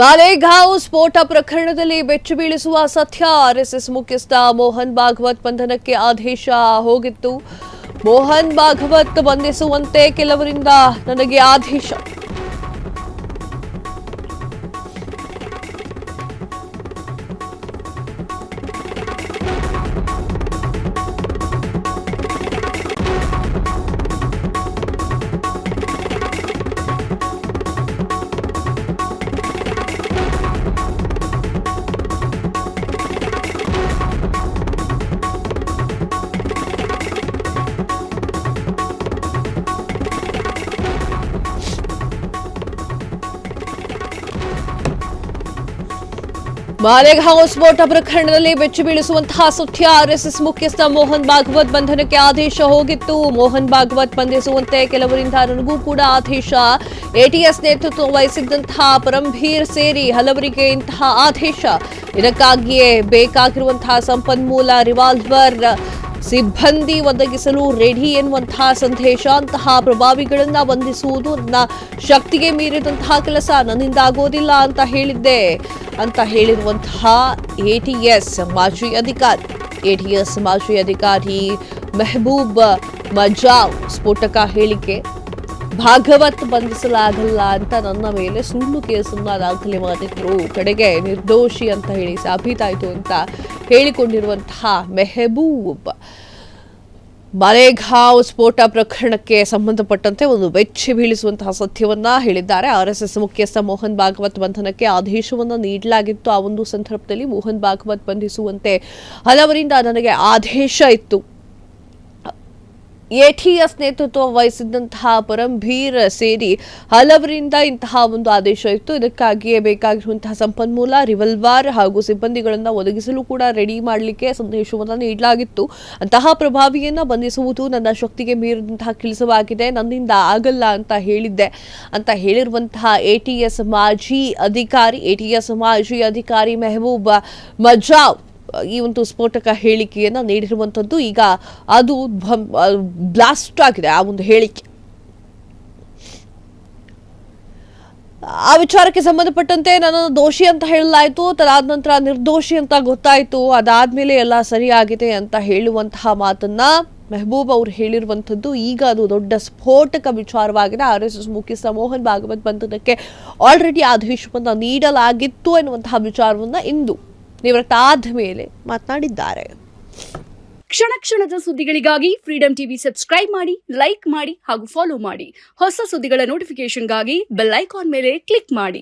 ಮಾಲೇಗಾಂವ್ ಸ್ಫೋಟ ಪ್ರಕರಣದಲ್ಲಿ ಬೆಚ್ಚಿ ಬೀಳಿಸುವ ಸತ್ಯ. ಆರ್ಎಸ್ಎಸ್ ಮುಖ್ಯಸ್ಥ ಮೋಹನ್ ಭಾಗವತ್ ಬಂಧನಕ್ಕೆ ಆದೇಶ ಹೋಗಿತ್ತು. ಮೋಹನ್ ಭಾಗವತ್ ಬಂಧಿಸುವಂತೆ ಕೆಲವರಿಂದ ನನಗೆ ಆದೇಶ. ಮಾಲೇಗಾಂವ್ ಸ್ಫೋಟ ಪ್ರಕರಣದಲ್ಲಿ ಬೆಚ್ಚಿ ಬೀಳಿಸುವಂತಹ ಸತ್ಯ. ಆರ್ಎಸ್ಎಸ್ ಮುಖ್ಯಸ್ಥ ಮೋಹನ್ ಭಾಗವತ್ ಬಂಧನಕ್ಕೆ ಆದೇಶ ಹೋಗಿತ್ತು. ಮೋಹನ್ ಭಾಗವತ್ ಬಂಧಿಸುವಂತೆ ಕೆಲವರಿಂದ ನನಗೂ ಕೂಡ ಆದೇಶ. ಎಟಿಎಸ್ ನೇತೃತ್ವ ವಹಿಸಿದ್ದಂತಹ ಪರಂಬೀರ್ ಸೇರಿ ಹಲವರಿಗೆ ಇಂತಹ ಆದೇಶ. ಇದಕ್ಕಾಗಿಯೇ ಬೇಕಾಗಿರುವಂತಹ ಸಂಪನ್ಮೂಲ ರಿವಾಲ್ವರ್ ಸಿಬ್ಬಂದಿ ಒದಗಿಸಲು ರೆಡಿ ಎನ್ನುವಂತಹ ಸಂದೇಶ. ಅಂತಹ ಪ್ರಭಾವಿಗಳನ್ನ ಬಂಧಿಸುವುದು ನನ್ನ ಶಕ್ತಿಗೆ ಮೀರಿದಂತಹ ಕೆಲಸ, ನನ್ನಿಂದ ಆಗೋದಿಲ್ಲ ಅಂತ ಹೇಳಿದ್ದೆ ಅಂತ ಹೇಳಿರುವಂತಹ ಎಟಿಎಸ್ ಮಾಜಿ ಅಧಿಕಾರಿ ಮೆಹಬೂಬ್ ಮಜಾವ್ ಸ್ಫೋಟಕ ಹೇಳಿಕೆ. ಭಾಗವತ್ ಬಂಧಿಸಲಾಗಲ್ಲ ಅಂತ ನನ್ನ ಮೇಲೆ ಸುಳ್ಳು ಕೇಸನ್ನ ದಾಖಲೆ ಮಾಡಿದ್ರು, ಕಡೆಗೆ ನಿರ್ದೋಷಿ ಅಂತ ಹೇಳಿ ಸಾಬೀತಾಯಿತು ಅಂತ ಹೇಳಿಕೊಂಡಿರುವಂತಹ ಮೆಹಬೂಬ್ ಮಾಲೇಗಾಂವ್ ಸ್ಫೋಟ ಪ್ರಕರಣಕ್ಕೆ ಸಂಬಂಧಪಟ್ಟಂತೆ ಒಂದು ಬೆಚ್ಚಿ ಬೀಳಿಸುವಂತಹ ಸತ್ಯವನ್ನ ಹೇಳಿದ್ದಾರೆ. ಆರ್ಎಸ್ಎಸ್ ಮುಖ್ಯಸ್ಥ ಮೋಹನ್ ಭಾಗವತ್ ಬಂಧನಕ್ಕೆ ಆದೇಶವನ್ನು ನೀಡಲಾಗಿತ್ತು. ಆ ಒಂದು ಸಂದರ್ಭದಲ್ಲಿ ಮೋಹನ್ ಭಾಗವತ್ ಬಂಧಿಸುವಂತೆ ಹಲವರಿಂದ ನನಗೆ ಆದೇಶ ಇತ್ತು. ಎಟಿಎಸ್ ನೇತೃತ್ವ ವಹಿಸಿದ್ದಂತಹ ಪರಂಬೀರ್ ಸೇರಿ ಹಲವರಿಂದ ಇಂತಹ ಒಂದು ಆದೇಶ ಇತ್ತು. ಇದಕ್ಕಾಗಿಯೇ ಬೇಕಾಗಿರುವಂತಹ ಸಂಪನ್ಮೂಲ ರಿವಾಲ್ವರ್ ಹಾಗೂ ಸಿಬ್ಬಂದಿಗಳನ್ನು ಒದಗಿಸಲು ಕೂಡ ರೆಡಿ ಮಾಡಲಿಕ್ಕೆ ಸಂದೇಶವನ್ನು ನೀಡಲಾಗಿತ್ತು. ಅಂತಹ ಪ್ರಭಾವಿಯನ್ನ ಬಂಧಿಸುವುದು ನನ್ನ ಶಕ್ತಿಗೆ ಮೀರಿದಂತಹ ಕೆಲಸವಾಗಿದೆ, ನನ್ನಿಂದ ಆಗಲ್ಲ ಅಂತ ಹೇಳಿದ್ದೆ ಅಂತ ಹೇಳಿರುವಂತಹ ಎಟಿಎಸ್ ಮಾಜಿ ಅಧಿಕಾರಿ ಮೆಹಬೂಬ್ ಮಜಾವ್ ಈ ಒಂದು ಸ್ಫೋಟಕ ಹೇಳಿಕೆಯನ್ನ ನೀಡಿರುವಂತದ್ದು. ಈಗ ಅದು ಬ್ಲಾಸ್ಟ್ ಆಗಿದೆ ಆ ಒಂದು ಹೇಳಿಕೆ. ಆ ವಿಚಾರಕ್ಕೆ ಸಂಬಂಧಪಟ್ಟಂತೆ ನನ್ನನ್ನು ದೋಷಿ ಅಂತ ಹೇಳಲಾಯಿತು, ತದಾದ ನಂತರ ನಿರ್ದೋಷಿ ಅಂತ ಗೊತ್ತಾಯಿತು, ಅದಾದ್ಮೇಲೆ ಎಲ್ಲ ಸರಿಯಾಗಿದೆ ಅಂತ ಹೇಳುವಂತಹ ಮಾತನ್ನ ಮೆಹಬೂಬ್ ಅವರು ಹೇಳಿರುವಂಥದ್ದು. ಈಗ ಅದು ದೊಡ್ಡ ಸ್ಫೋಟಕ ವಿಚಾರವಾಗಿದೆ. ಆರ್ಎಸ್ಎಸ್ ಮುಖ್ಯಸ್ಥ ಮೋಹನ್ ಭಾಗವತ್ ಬಂಧನಕ್ಕೆ ಆಲ್ರೆಡಿ ಆದೇಶವನ್ನು ನೀಡಲಾಗಿತ್ತು ಎನ್ನುವಂತಹ ವಿಚಾರವನ್ನ ಇಂದು ನಿವೃತ್ತ ಆದ ಮೇಲೆ ಮಾತನಾಡಿದ್ದಾರೆ. ಕ್ಷಣ ಕ್ಷಣದ ಸುದ್ದಿಗಳಿಗಾಗಿ ಫ್ರೀಡಂ ಟಿವಿ ಸಬ್ಸ್ಕ್ರೈಬ್ ಮಾಡಿ, ಲೈಕ್ ಮಾಡಿ ಹಾಗೂ ಫಾಲೋ ಮಾಡಿ. ಹೊಸ ಸುದ್ದಿಗಳ ನೋಟಿಫಿಕೇಶನ್ಗಾಗಿ ಬೆಲ್ ಐಕಾನ್ ಮೇಲೆ ಕ್ಲಿಕ್ ಮಾಡಿ.